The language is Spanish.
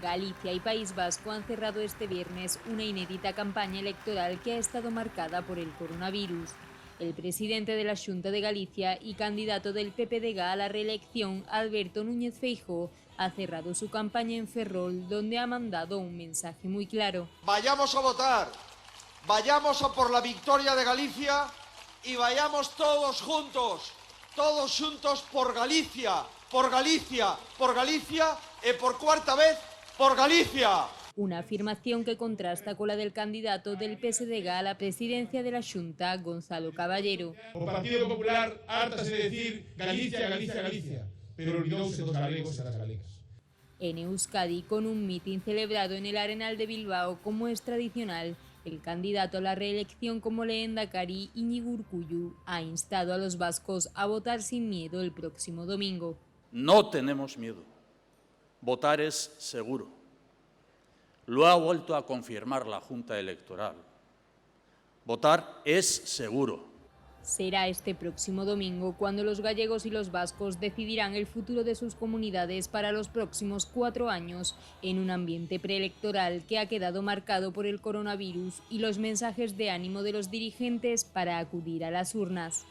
Galicia y País Vasco han cerrado este viernes una inédita campaña electoral que ha estado marcada por el coronavirus. El presidente de la Xunta de Galicia y candidato del PPDG a la reelección, Alberto Núñez Feijóo, ha cerrado su campaña en Ferrol, donde ha mandado un mensaje muy claro. Vayamos a votar, vayamos a por la victoria de Galicia y vayamos todos juntos por Galicia, por Galicia, por Galicia y por cuarta vez por Galicia. Una afirmación que contrasta con la del candidato del PSDG a la presidencia de la Xunta, Gonzalo Caballero. O Partido Popular hártase de decir Galicia, Galicia, Galicia, pero olvidouse dos galegos e das galegas. En Euskadi, con un mitin celebrado en el Arenal de Bilbao como es tradicional, el candidato a la reelección como lehendakari, Iñigo Urkullu, ha instado a los vascos a votar sin miedo el próximo domingo. No tenemos miedo. Votar es seguro. Lo ha vuelto a confirmar la Junta Electoral. Votar es seguro. Será este próximo domingo cuando los gallegos y los vascos decidirán el futuro de sus comunidades para los próximos 4 años, en un ambiente preelectoral que ha quedado marcado por el coronavirus y los mensajes de ánimo de los dirigentes para acudir a las urnas.